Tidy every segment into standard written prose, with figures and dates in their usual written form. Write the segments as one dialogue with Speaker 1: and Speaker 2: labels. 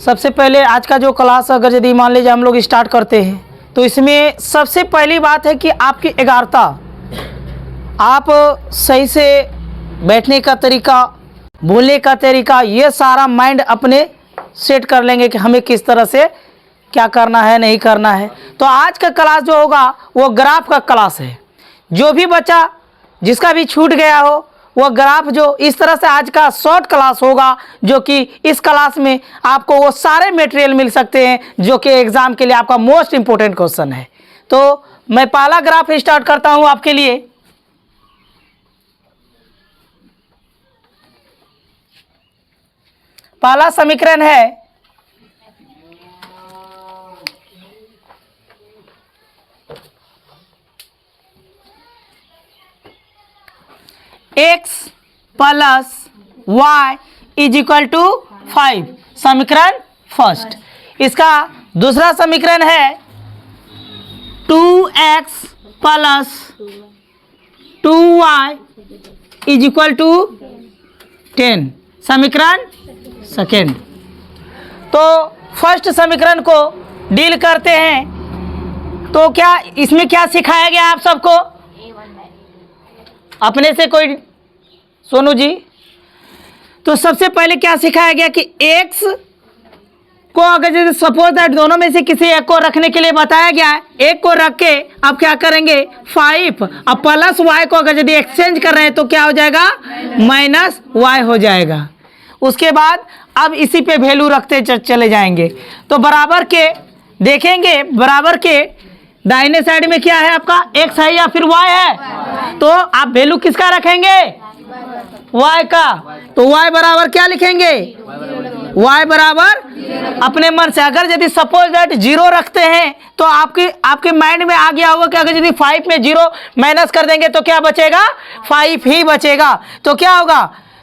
Speaker 1: सबसे पहले आज का जो क्लास अगर यदि मान लीजिए हम लोग स्टार्ट करते हैं तो इसमें सबसे पहली बात है कि आपकी एकाग्रता, आप सही से बैठने का तरीका, बोलने का तरीका, ये सारा माइंड अपने सेट कर लेंगे कि हमें किस तरह से क्या करना है, नहीं करना है। तो आज का क्लास जो होगा वो ग्राफ का क्लास है। जो भी बच्चा जिसका भी छूट गया हो वो ग्राफ जो इस तरह से आज का शॉर्ट क्लास होगा, जो कि इस क्लास में आपको वो सारे मटेरियल मिल सकते हैं जो कि एग्ज़ाम के लिए आपका मोस्ट इम्पोर्टेंट क्वेश्चन है। तो मैं पहला ग्राफ स्टार्ट करता हूँ आपके लिए। पहला समीकरण है x plus y is equal to 5, समीकरण फर्स्ट। इसका दूसरा समीकरण है 2x plus 2y is equal to 10, समीकरण सेकेंड। तो फर्स्ट समीकरण को डील करते हैं। तो क्या इसमें क्या सिखाया गया आप सबको? अपने से कोई सोनू जी, तो सबसे पहले क्या सिखाया गया कि x को अगर जैसे सपोज दैट दोनों में से किसी एक को रखने के लिए बताया गया है, एक को रख के अब क्या करेंगे 5, अब प्लस y को अगर यदि एक्सचेंज कर रहे हैं तो क्या हो जाएगा माइनस y हो जाएगा। उसके बाद अब इसी पे वैल्यू रखते चले जाएंगे। तो बराबर के देखेंगे, बराबर के दाहिने साइड में क्या है आपका x है या फिर y है, तो आप वैल्यू किसका रखेंगे y का। तो y बराबर क्या लिखेंगे, y बराबर अपने मन से अगर यदि सपोज दैट 0 रखते हैं तो आपके माइंड में आ गया होगा कि अगर यदि 5 में 0 माइनस कर देंगे तो क्या बचेगा 5 ही बचेगा। तो क्या होगा,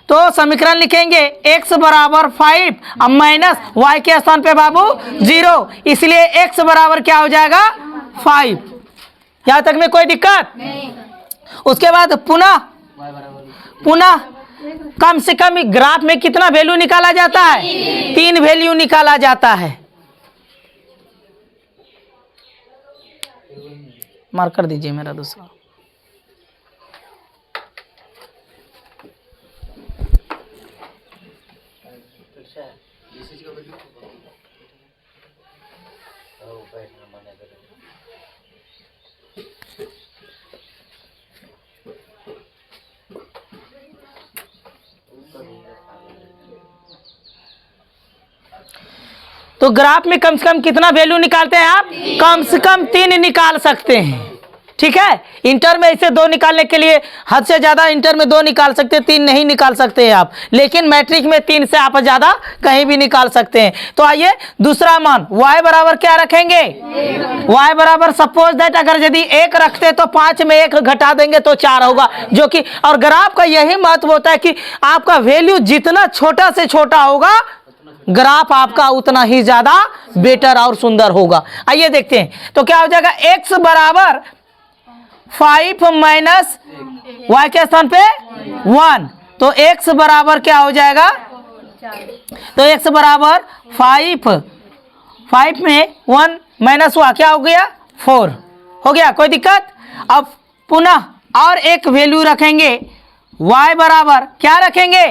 Speaker 1: तो समीकरण लिखेंगे x बराबर 5 अब माइनस y के स्थान पे बाबू 0, इसलिए x बराबर क्या हो जाएगा 5। यहाँ तक में कोई दिक्कत नहीं। उसके बाद पुनः कम से कम ग्राफ में कितना वैल्यू निकाला जाता है, 3 वैल्यू निकाला जाता है। मार्क कर दीजिए मेरा दूसरा। तो ग्राफ में कम से कम कितना वैल्यू निकालते हैं आप, कम से कम 3 निकाल सकते हैं। ठीक है, इंटर में इसे 2 निकालने के लिए हद से ज़्यादा इंटर में 2 निकाल सकते हैं, 3 नहीं निकाल सकते हैं आप, लेकिन मैट्रिक में 3 से आप ज़्यादा कहीं भी निकाल सकते हैं। तो आइए दूसरा मान y बराबर क्या रखेंगे, y बराबर सपोज दैट अगर यदि 1 रखते तो 5 में 1 घटा देंगे तो 4 होगा, जो कि और ग्राफ का यही महत्व होता है कि आपका वैल्यू जितना छोटा से छोटा होगा ग्राफ आपका उतना ही ज़्यादा बेटर और सुंदर होगा। आइए देखते हैं। तो क्या हो जाएगा x बराबर 5 माइनस y के स्थान पे 1, तो x बराबर क्या हो जाएगा, तो x बराबर 5 में 1 माइनस हुआ क्या हो गया 4 हो गया, कोई दिक्कत। अब पुनः और एक वैल्यू रखेंगे, y बराबर क्या रखेंगे,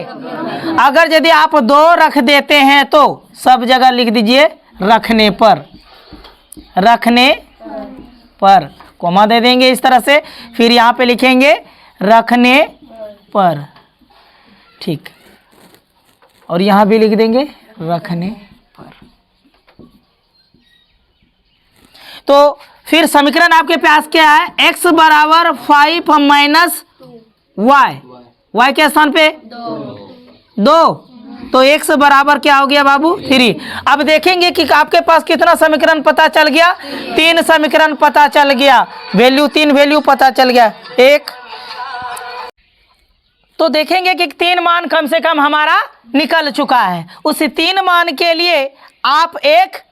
Speaker 1: अगर यदि आप 2 रख देते हैं तो सब जगह लिख दीजिए रखने पर कोमा दे देंगे इस तरह से, फिर यहाँ पे लिखेंगे रखने पर, ठीक, और यहाँ भी लिख देंगे रखने पर। तो फिर समीकरण आपके पास क्या है, x बराबर 5 माइनस y के स्थान पे 2, तो x बराबर क्या हो गया बाबू 3। अब देखेंगे कि आपके पास कितना समीकरण पता चल गया, 3 समीकरण पता चल गया, वैल्यू 3 वैल्यू पता चल गया। एक तो देखेंगे कि 3 मान कम से कम हमारा निकल चुका है। उस 3 मान के लिए आप एक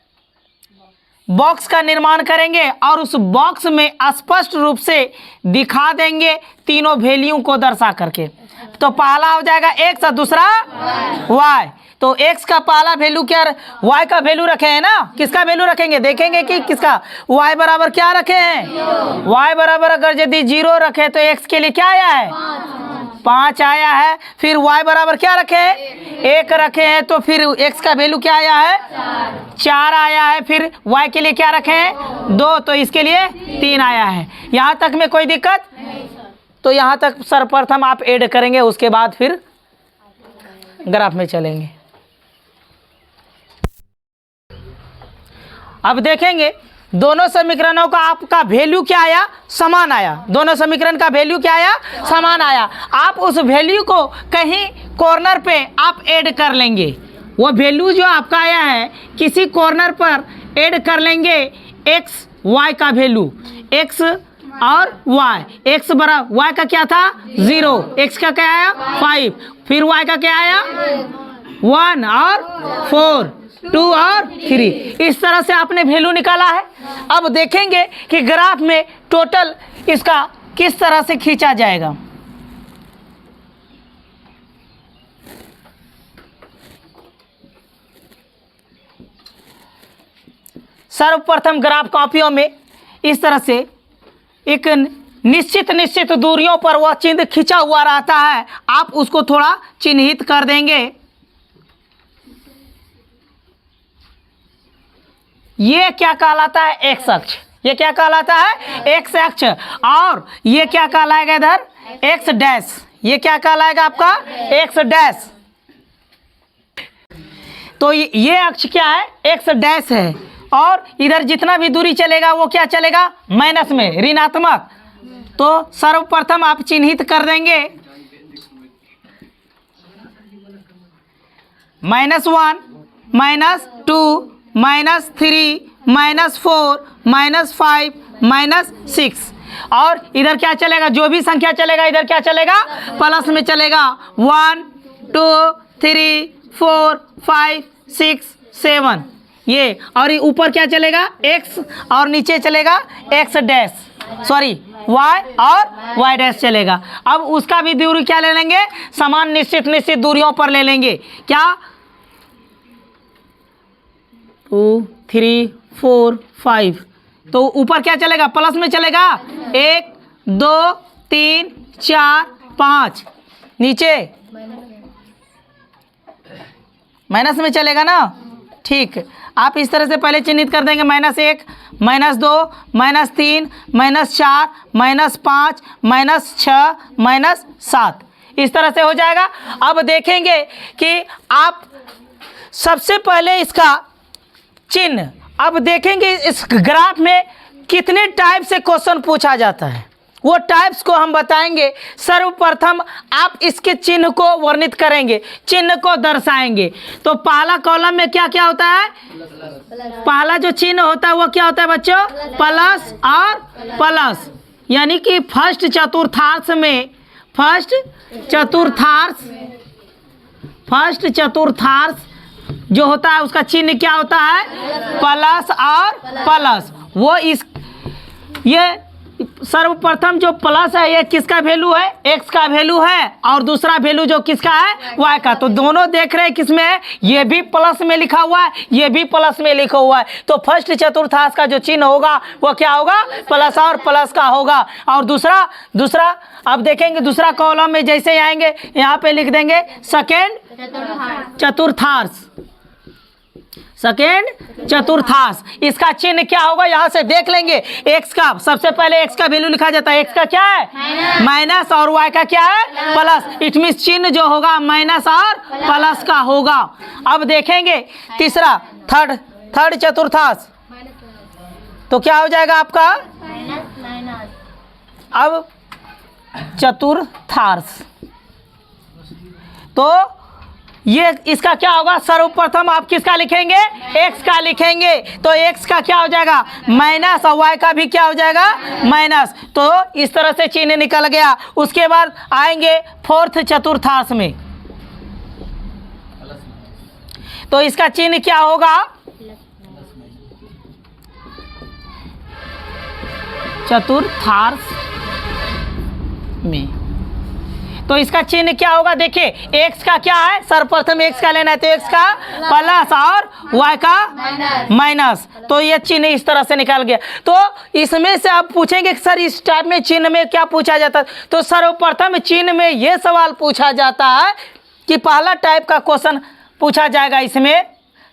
Speaker 1: बॉक्स का निर्माण करेंगे और उस बॉक्स में स्पष्ट रूप से दिखा देंगे तीनों वैल्यू को दर्शा करके। तो पहला हो जाएगा x और दूसरा y। तो x का पहला वैल्यू क्या, y का वैल्यू रखे हैं ना, किसका वैल्यू रखेंगे, देखेंगे कि किसका, y बराबर क्या रखे हैं, y बराबर अगर यदि 0 रखे तो x के लिए क्या आया है, 5 आया है। फिर y बराबर क्या रखे हैं, 1 रखे हैं, तो फिर x का वैल्यू क्या आया है, 4 आया है। फिर y के लिए क्या रखे हैं, 2, तो इसके लिए 3 आया है। यहाँ तक में कोई दिक्कत, तो यहाँ तक सर्वप्रथम आप ऐड करेंगे, उसके बाद फिर ग्राफ में चलेंगे। अब देखेंगे दोनों समीकरणों का आपका वैल्यू क्या आया, समान आया। दोनों समीकरण का वैल्यू क्या आया, समान आया। आप उस वैल्यू को कहीं कॉर्नर पे आप ऐड कर लेंगे। वो वैल्यू जो आपका आया है किसी कॉर्नर पर ऐड कर लेंगे एक्स वाई का वैल्यू, एक्स और वाई। एक्स बराबर वाई का क्या था 0, एक्स का क्या आया 5, फिर वाई का क्या आया 1 और 4, 2 और 3। इस तरह से आपने वैल्यू निकाला है। अब देखेंगे कि ग्राफ में टोटल इसका किस तरह से खींचा जाएगा। सर्वप्रथम ग्राफ कॉपियों में इस तरह से एक निश्चित दूरियों पर वह चिन्ह खींचा हुआ रहता है। आप उसको थोड़ा चिन्हित कर देंगे। ये क्या कहलाता है, एक्स अक्ष। ये क्या कहलाता है, एक्स अक्ष। और ये क्या कहलाएगा इधर, एक्स डैश। ये क्या कहलाएगा आपका, एक्स डैश। तो ये अक्ष क्या है, एक्स डैश है। और इधर जितना भी दूरी चलेगा वो क्या चलेगा, माइनस में, ऋणात्मक। तो सर्वप्रथम आप चिन्हित कर देंगे -1, -2, -3, -4, -5, -6। और इधर क्या चलेगा, जो भी संख्या चलेगा इधर क्या चलेगा, प्लस में चलेगा। 1, 2, 3, 4, 5, 6, 7 ये। और ऊपर क्या चलेगा, x, और नीचे चलेगा x डैश, सॉरी y और y डैश चलेगा। अब उसका भी दूरी क्या ले लेंगे, समान निश्चित दूरियों पर ले लेंगे। क्या 2, 3, 4, 5। तो ऊपर क्या चलेगा, प्लस में चलेगा। 1, 2, 3, 4, 5। नीचे माइनस में चलेगा ना। ठीक, आप इस तरह से पहले चिन्हित कर देंगे। -1, -2, -3, -4, -5, -6, -7। इस तरह से हो जाएगा। अब देखेंगे कि आप सबसे पहले इसका चिन्ह, अब देखेंगे इस ग्राफ में कितने टाइप से क्वेश्चन पूछा जाता है, वो टाइप्स को हम बताएंगे। सर्वप्रथम आप इसके चिन्ह को वर्णित करेंगे, चिन्ह को दर्शाएंगे। तो पहला कॉलम में क्या क्या होता है, पहला जो चिन्ह होता है वो क्या होता है बच्चों, प्लस और प्लस। यानी कि फर्स्ट चतुर्थांश जो होता है उसका चिन्ह क्या होता है, प्लस और प्लस। वो ये सर्वप्रथम जो प्लस है ये किसका वैल्यू है, x का वैल्यू है। और दूसरा वैल्यू जो किसका है, y का। तो दोनों देख रहे हैं किसमें है, ये भी प्लस में लिखा हुआ है, ये भी प्लस में लिखा हुआ है। तो फर्स्ट चतुर्थांश का जो चिन्ह होगा वो क्या होगा, प्लस और प्लस का होगा। और दूसरा अब देखेंगे दूसरा कॉलम में जैसे आएंगे यहाँ पे लिख देंगे सेकेंड चतुर्थांश। इसका चिन्ह क्या होगा यहाँ से देख लेंगे। x का, सबसे पहले x का वैल्यू लिखा जाता है। x का क्या है, माइनस, और y का क्या है, प्लस। इट मीन्स चिन्ह जो होगा माइनस और प्लस का होगा। अब देखेंगे तीसरा थर्ड चतुर्थांश, तो क्या हो जाएगा आपका, अब चतुर्थांश। तो ये इसका क्या होगा, सर्वप्रथम आप किसका लिखेंगे, x का लिखेंगे। तो x का क्या हो जाएगा माइनस, और y का भी क्या हो जाएगा माइनस। तो इस तरह से चिन्ह निकल गया। उसके बाद आएंगे फोर्थ चतुर्थांश में, तो इसका चिन्ह क्या होगा, चतुर्थांश में। तो इसका चिन्ह क्या होगा, देखिए x का क्या है, सर्वप्रथम x का लेना है, तो x का प्लस और y का माइनस, तो ये चिन्ह इस तरह से निकल गया। तो इसमें से आप पूछेंगे कि सर इस टाइप में चिन्ह में क्या पूछा जाता है, तो सर्वप्रथम चिन्ह में ये सवाल पूछा जाता है कि पहला टाइप का क्वेश्चन पूछा जाएगा। इसमें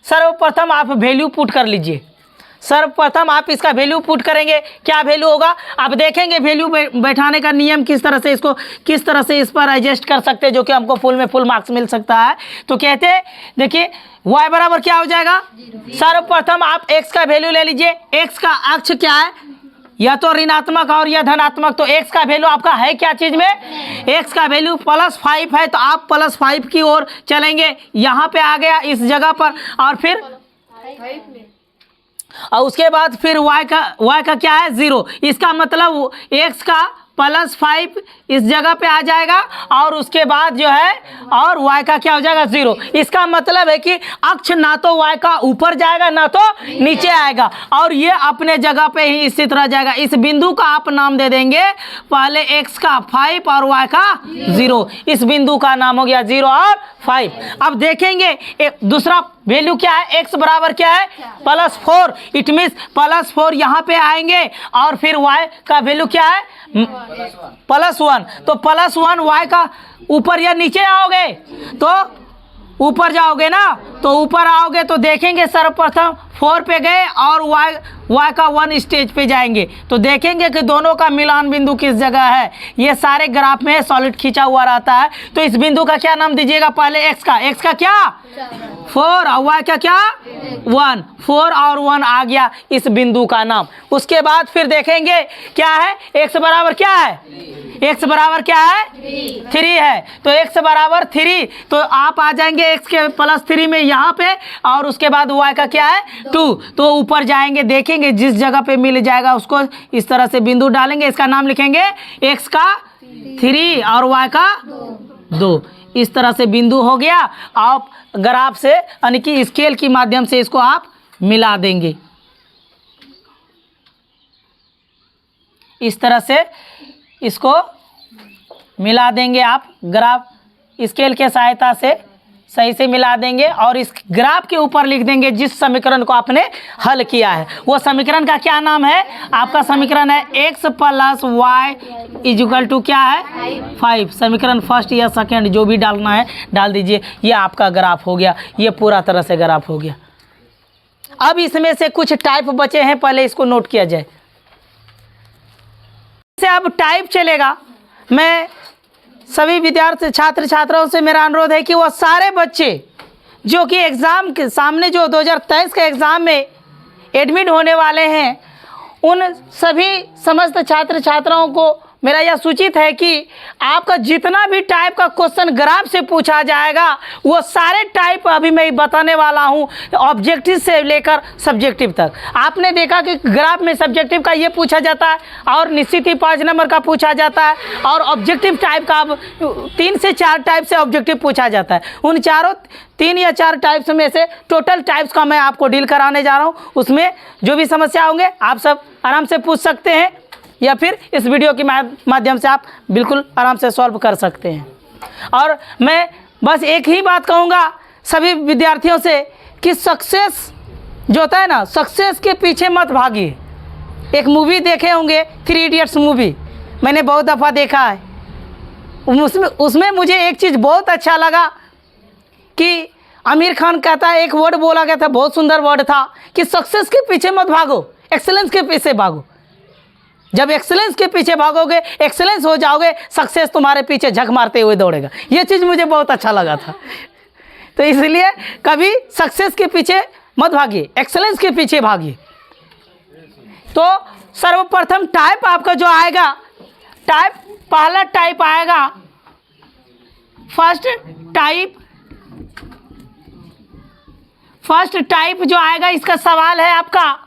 Speaker 1: सर्वप्रथम आप वैल्यू पुट कर लीजिए, सर्वप्रथम आप इसका वैल्यू पुट करेंगे, क्या वैल्यू होगा आप देखेंगे। वैल्यू बैठाने का नियम किस तरह से, इसको किस तरह से इस पर एडजस्ट कर सकते हैं जो कि हमको फुल में फुल मार्क्स मिल सकता है। तो कहते हैं देखिए y बराबर क्या हो जाएगा, सर्वप्रथम आप x का वैल्यू ले लीजिए। x का अक्ष क्या है, या तो ऋणात्मक और या धनात्मक, तो x का वैल्यू आपका है क्या चीज़ में, x का वैल्यू +5 है, तो आप +5 की ओर चलेंगे, यहाँ पे आ गया इस जगह पर, और फिर और उसके बाद फिर y का क्या है 0, इसका मतलब x का +5 इस जगह पे आ जाएगा, और उसके बाद जो है और y का क्या हो जाएगा 0। इसका मतलब है कि अक्ष ना तो y का ऊपर जाएगा ना तो नीचे आएगा, और ये अपने जगह पे ही स्थित रह जाएगा। इस बिंदु का आप नाम दे देंगे पहले x का 5 और y का 0, इस बिंदु का नाम हो गया 0 और 5। अब देखेंगे एक दूसरा वैल्यू क्या है, x बराबर क्या है +4, इट मीन्स +4 यहाँ पे आएंगे, और फिर y का वैल्यू क्या है +1, तो +1 y का ऊपर या नीचे आओगे, तो ऊपर जाओगे ना, तो ऊपर आओगे तो देखेंगे सर्वप्रथम 4 पे गए और y का 1 स्टेज पे जाएंगे, तो देखेंगे कि दोनों का मिलान बिंदु किस जगह है। ये सारे ग्राफ में सॉलिड खींचा हुआ रहता है, तो इस बिंदु का क्या नाम दीजिएगा, पहले x का क्या 4 और y का क्या 1, 4 और 1 आ गया इस बिंदु का नाम। उसके बाद फिर देखेंगे क्या है, x बराबर क्या है, x बराबर क्या है 3 है, तो x बराबर 3, तो आप आ जाएंगे x के +3 में यहाँ पे, और उसके बाद y का क्या है 2, तो ऊपर जाएंगे, देखेंगे जिस जगह पे मिल जाएगा उसको इस तरह से बिंदु डालेंगे, इसका नाम लिखेंगे x का 3 और y का 2, इस तरह से बिंदु हो गया। आप ग्राफ से यानी कि स्केल की माध्यम से इसको आप मिला देंगे, इस तरह से इसको मिला देंगे आप, ग्राफ स्केल के सहायता से सही से मिला देंगे, और इस ग्राफ के ऊपर लिख देंगे जिस समीकरण को आपने हल किया है। वो समीकरण का क्या नाम है, आपका समीकरण है x + y = क्या है 5। समीकरण फर्स्ट या सेकंड जो भी डालना है डाल दीजिए, ये आपका ग्राफ हो गया, ये पूरा तरह से ग्राफ हो गया। अब इसमें से कुछ टाइप बचे हैं, पहले इसको नोट किया जाए। से अब टाइप चलेगा। मैं सभी विद्यार्थी छात्र छात्राओं से मेरा अनुरोध है कि वो सारे बच्चे जो कि एग्ज़ाम के सामने जो 2023 के एग्ज़ाम में एडमिट होने वाले हैं, उन सभी समस्त छात्र छात्राओं को मेरा यह सूचित है कि आपका जितना भी टाइप का क्वेश्चन ग्राफ से पूछा जाएगा वो सारे टाइप अभी मैं बताने वाला हूं, ऑब्जेक्टिव से लेकर सब्जेक्टिव तक। आपने देखा कि ग्राफ में सब्जेक्टिव का ये पूछा जाता है और निश्चित ही 5 नंबर का पूछा जाता है, और ऑब्जेक्टिव टाइप का अब 3 से 4 टाइप से ऑब्जेक्टिव पूछा जाता है। उन चारों 3 या 4 टाइप्स में से टोटल टाइप्स का मैं आपको डील कराने जा रहा हूँ। उसमें जो भी समस्या होंगे आप सब आराम से पूछ सकते हैं, या फिर इस वीडियो के माध्यम से आप बिल्कुल आराम से सॉल्व कर सकते हैं। और मैं बस एक ही बात कहूँगा सभी विद्यार्थियों से कि सक्सेस जो होता है ना, सक्सेस के पीछे मत भागिए। एक मूवी देखे होंगे 3 इडियट्स मूवी, मैंने बहुत दफ़ा देखा है। उसमें मुझे एक चीज़ बहुत अच्छा लगा कि आमिर खान कहता है, एक वर्ड बोला गया था, बहुत सुंदर वर्ड था कि सक्सेस के पीछे मत भागो, एक्सेलेंस के पीछे भागो। जब एक्सेलेंस के पीछे भागोगे, एक्सेलेंस हो जाओगे, सक्सेस तुम्हारे पीछे झक मारते हुए दौड़ेगा। ये चीज़ मुझे बहुत अच्छा लगा था। तो इसलिए कभी सक्सेस के पीछे मत भागिए, एक्सेलेंस के पीछे भागिए। तो सर्वप्रथम टाइप आपका जो आएगा, टाइप पहला टाइप आएगा फर्स्ट टाइप जो आएगा, इसका सवाल है आपका,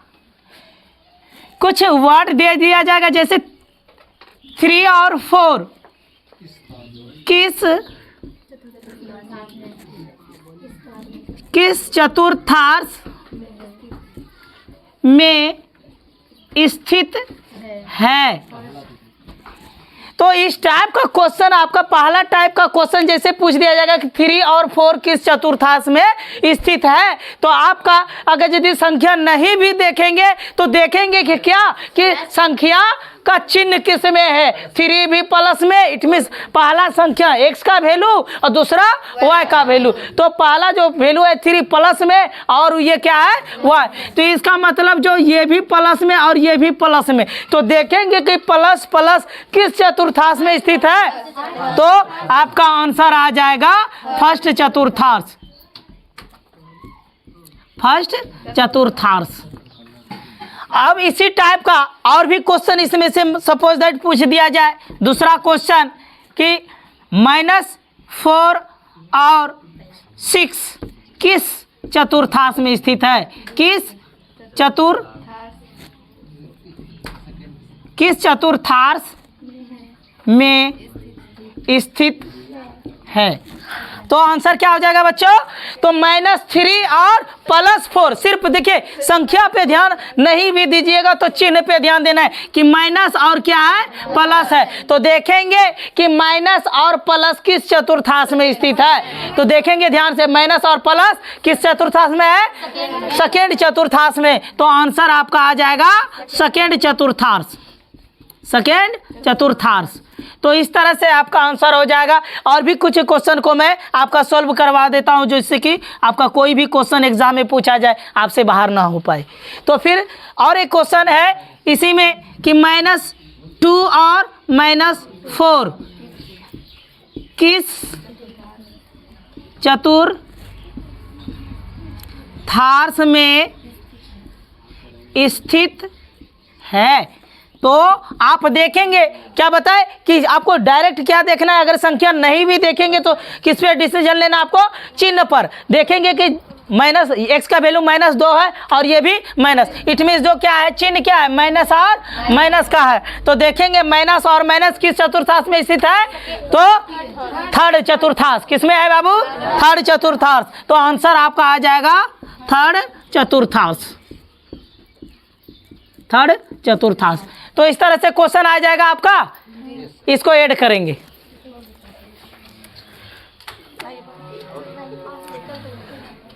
Speaker 1: कुछ वर्ड दे दिया जाएगा जैसे 3 और 4 किस चतुर्थांश में स्थित है। तो इस टाइप का क्वेश्चन, आपका पहला टाइप का क्वेश्चन जैसे पूछ दिया जाएगा कि 3 और 4 किस चतुर्थांश में स्थित है, तो आपका अगर यदि संख्या नहीं भी देखेंगे तो देखेंगे कि क्या कि संख्या का चिन्ह किस में है, 3 भी प्लस में, इट मीन्स पहला संख्या x का वैल्यू और दूसरा y का वैल्यू। तो पहला जो वैल्यू है 3 प्लस में और ये क्या है y, तो इसका मतलब जो ये भी प्लस में और ये भी प्लस में, तो देखेंगे कि प्लस प्लस किस चतुर्थांश में स्थित है, तो आपका आंसर आ जाएगा फर्स्ट चतुर्थांश, फर्स्ट चतुर्थांश। अब इसी टाइप का और भी क्वेश्चन इसमें से सपोज दैट पूछ दिया जाए, दूसरा क्वेश्चन कि -4 और 6 किस चतुर्थांश में स्थित है, किस चतुर्थांश में स्थित है, तो आंसर क्या हो जाएगा बच्चों, तो -3 और +4। सिर्फ देखिए संख्या पे ध्यान नहीं भी दीजिएगा तो चिन्ह पे ध्यान देना है कि माइनस और क्या है प्लस है, तो देखेंगे कि माइनस और प्लस किस चतुर्थांश में स्थित है, तो देखेंगे ध्यान से माइनस और प्लस किस चतुर्थांश में है, सेकेंड चतुर्थांश में, तो आंसर आपका आ जाएगा सेकेंड चतुर्थांश, सेकेंड चतुर्थांश। तो इस तरह से आपका आंसर हो जाएगा। और भी कुछ क्वेश्चन को मैं आपका सॉल्व करवा देता हूं जिससे कि आपका कोई भी क्वेश्चन एग्जाम में पूछा जाए आपसे बाहर ना हो पाए। तो फिर और एक क्वेश्चन है इसी में कि -2 और -4 किस चतुर्थांश में स्थित है, तो आप देखेंगे क्या बताए कि आपको डायरेक्ट क्या देखना है, अगर संख्या नहीं भी देखेंगे तो किस पे डिसीजन लेना, आपको चिन्ह पर देखेंगे कि माइनस x का वैल्यू -2 है और ये भी माइनस, इट मीन्स जो क्या है चिन्ह क्या है माइनस और माइनस का है, तो देखेंगे माइनस और माइनस किस चतुर्थांश में स्थित है, तो थर्ड चतुर्थांश। किस में है बाबू, थर्ड चतुर्थांश, तो आंसर आपका आ जाएगा थर्ड चतुर्थांश, थर्ड चतुर्थांश। तो इस तरह से क्वेश्चन आ जाएगा आपका, इसको ऐड करेंगे।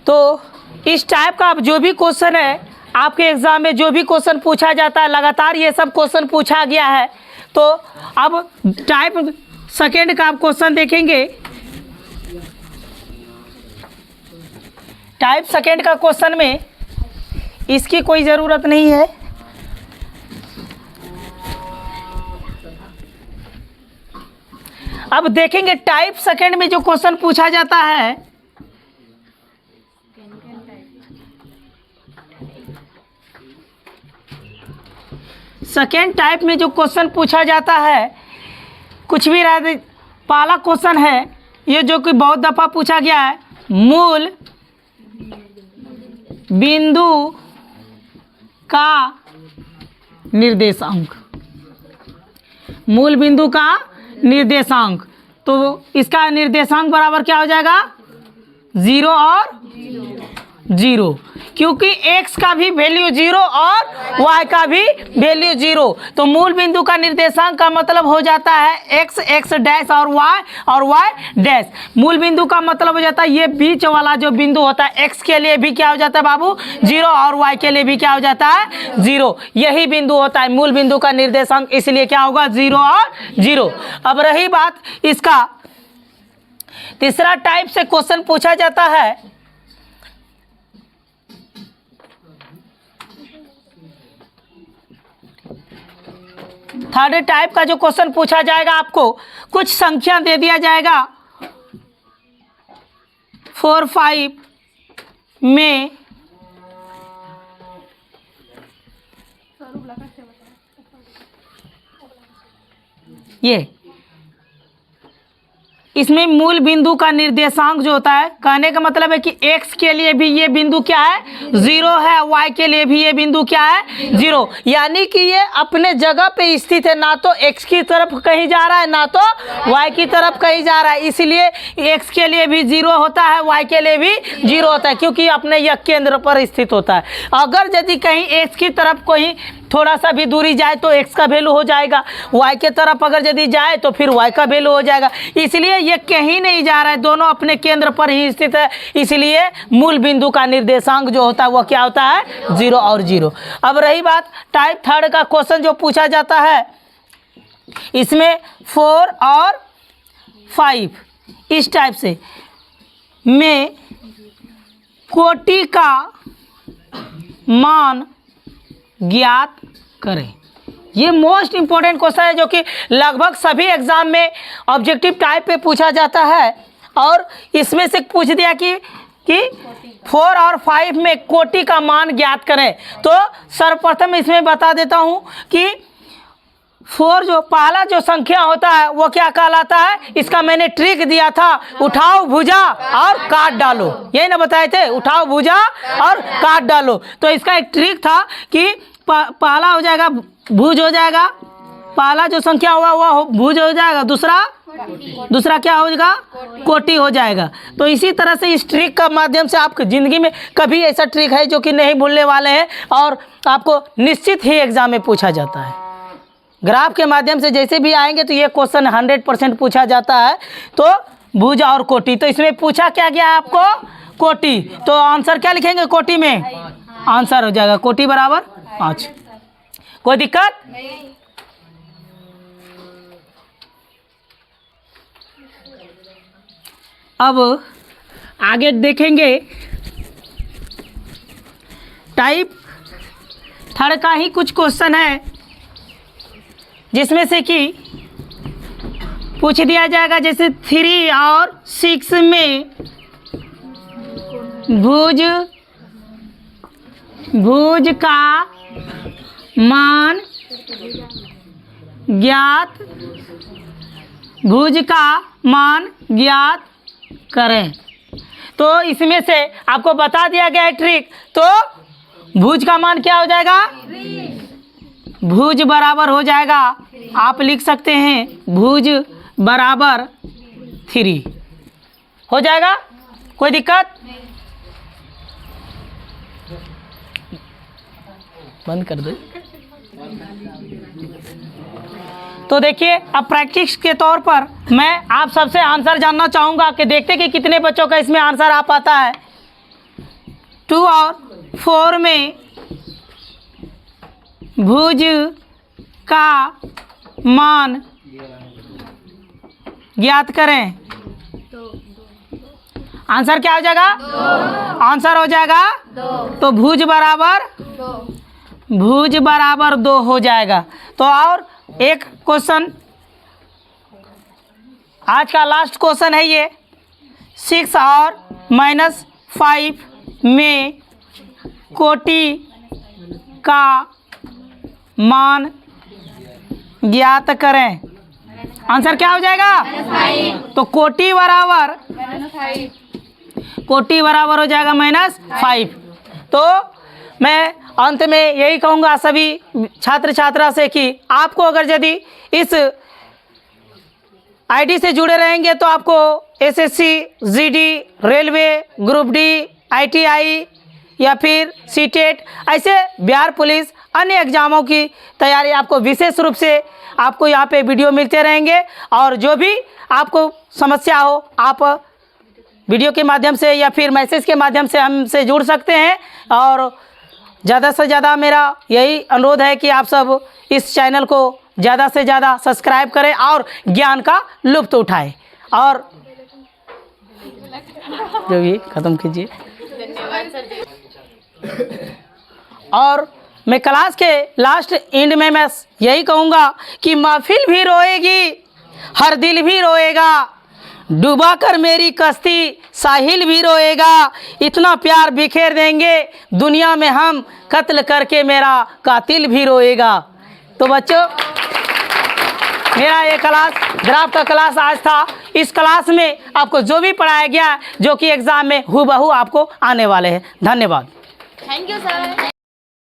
Speaker 1: तो इस टाइप का अब जो भी क्वेश्चन है आपके एग्जाम में, जो भी क्वेश्चन पूछा जाता है लगातार ये सब क्वेश्चन पूछा गया है, तो अब टाइप सेकेंड का आप क्वेश्चन देखेंगे। टाइप सेकेंड का क्वेश्चन में इसकी कोई ज़रूरत नहीं है, अब देखेंगे टाइप सेकंड में जो क्वेश्चन पूछा जाता है, सेकेंड टाइप में जो क्वेश्चन पूछा जाता है कुछ भी रहे, पहला क्वेश्चन है ये जो कि बहुत दफ़ा पूछा गया है, मूल बिंदु का निर्देशांक, मूल बिंदु का निर्देशांक, तो इसका निर्देशांक बराबर क्या हो जाएगा 0 और 0, क्योंकि x का भी वैल्यू 0 और y का भी वैल्यू 0, तो मूल बिंदु का निर्देशांक का मतलब हो जाता है x डैश और y डैश। मूल बिंदु का मतलब हो जाता है ये बीच वाला जो बिंदु होता है x के लिए भी क्या हो जाता है बाबू 0 और y के लिए भी क्या हो जाता है 0, यही बिंदु होता है मूल बिंदु का निर्देशांक, इसलिए क्या होगा 0 और 0। अब रही बात इसका तीसरा टाइप से क्वेश्चन पूछा जाता है, थर्ड टाइप का जो क्वेश्चन पूछा जाएगा आपको कुछ संख्या दे दिया जाएगा 4, 5 में ये इसमें मूल बिंदु का निर्देशांक जो होता है, कहने का मतलब है कि x के लिए भी ये बिंदु क्या है 0 है, y के लिए भी ये बिंदु क्या है 0, यानी कि ये अपने जगह पे स्थित है, ना तो x की तरफ कहीं जा रहा है ना तो y की तरफ कहीं जा रहा है, इसलिए x के लिए भी 0 होता है y के लिए भी 0 होता है, क्योंकि अपने यह केंद्र पर स्थित होता है। अगर यदि कहीं x की तरफ कोई थोड़ा सा भी दूरी जाए तो x का वैल्यू हो जाएगा, y के तरफ अगर यदि जाए तो फिर y का वैल्यू हो जाएगा। इसलिए ये कहीं नहीं जा रहा है, दोनों अपने केंद्र पर ही स्थित है। इसलिए मूल बिंदु का निर्देशांक जो होता है वो क्या होता है? 0 और 0। अब रही बात टाइप थर्ड का क्वेश्चन जो पूछा जाता है, इसमें 4 और 5 इस टाइप से में कोटि का मान ज्ञात करें। ये मोस्ट इंपॉर्टेंट क्वेश्चन है जो कि लगभग सभी एग्जाम में ऑब्जेक्टिव टाइप पे पूछा जाता है। और इसमें से पूछ दिया कि 4 और 5 में कोटि का मान ज्ञात करें। तो सर्वप्रथम इसमें बता देता हूँ कि 4 जो पहला जो संख्या होता है वो क्या कहलाता है? इसका मैंने ट्रिक दिया था, उठाओ भुजा और काट डालो, यही ना बताए थे, उठाओ भुजा और काट डालो। तो इसका एक ट्रिक था कि पहला हो जाएगा भुज हो जाएगा, पहला जो संख्या होगा वो भुज हो जाएगा, दूसरा क्या हो जाएगा? कोटि हो जाएगा। तो इसी तरह से इस ट्रिक का माध्यम से आपकी ज़िंदगी में कभी ऐसा ट्रिक है जो कि नहीं भूलने वाले हैं और आपको निश्चित ही एग्जाम में पूछा जाता है। ग्राफ के माध्यम से जैसे भी आएंगे तो ये क्वेश्चन 100% पूछा जाता है। तो भुज और कोटि, तो इसमें पूछा क्या गया है आपको? कोटि। तो आंसर क्या लिखेंगे कोटि में? आंसर हो जाएगा कोटि बराबर 5। कोई दिक्कत? अब आगे देखेंगे टाइप थर्ड का ही कुछ क्वेश्चन है जिसमें से कि पूछ दिया जाएगा जैसे 3 और 6 में भुज का मान ज्ञात करें। तो इसमें से आपको बता दिया गया है ट्रिक। तो भुज का मान क्या हो जाएगा? भुज बराबर हो जाएगा, आप लिख सकते हैं भुज बराबर 3 हो जाएगा। कोई दिक्कत? बंद कर दो। तो देखिए अब प्रैक्टिस के तौर पर मैं आप सबसे आंसर जानना चाहूँगा कि देखते कि कितने बच्चों का इसमें आंसर आ पाता है। 2 और 4 में भुज का मान ज्ञात करें। आंसर क्या हो जाएगा? 2। आंसर हो जाएगा 2। तो भुज बराबर 2 हो जाएगा। तो और एक क्वेश्चन आज का लास्ट क्वेश्चन है ये, 6 और -5 में कोटि का मान ज्ञात करें। आंसर क्या हो जाएगा? तो कोटि बराबर हो जाएगा -5। तो मैं अंत में यही कहूँगा सभी छात्र छात्रा से कि आपको अगर यदि इस आईडी से जुड़े रहेंगे तो आपको SSC, GD, railway, group D, ITI या फिर सीटेट ऐसे बिहार पुलिस अन्य एग्जामों की तैयारी आपको विशेष रूप से आपको यहाँ पे वीडियो मिलते रहेंगे। और जो भी आपको समस्या हो आप वीडियो के माध्यम से या फिर मैसेज के माध्यम से हमसे जुड़ सकते हैं। और ज़्यादा से ज़्यादा मेरा यही अनुरोध है कि आप सब इस चैनल को ज़्यादा से ज़्यादा सब्सक्राइब करें और ज्ञान का लुत्फ़ उठाएं। और जो भी ख़त्म कीजिए। और मैं क्लास के लास्ट एंड में मैं यही कहूँगा कि महफिल भी रोएगी, हर दिल भी रोएगा, डुबा कर मेरी कश्ती साहिल भी रोएगा, इतना प्यार बिखेर देंगे दुनिया में हम, कत्ल करके मेरा कातिल भी रोएगा। तो बच्चों मेरा ये क्लास ग्राफ का क्लास आज था। इस क्लास में आपको जो भी पढ़ाया गया जो कि एग्ज़ाम में हूबहू आपको आने वाले हैं। धन्यवाद।
Speaker 2: Thank you sir.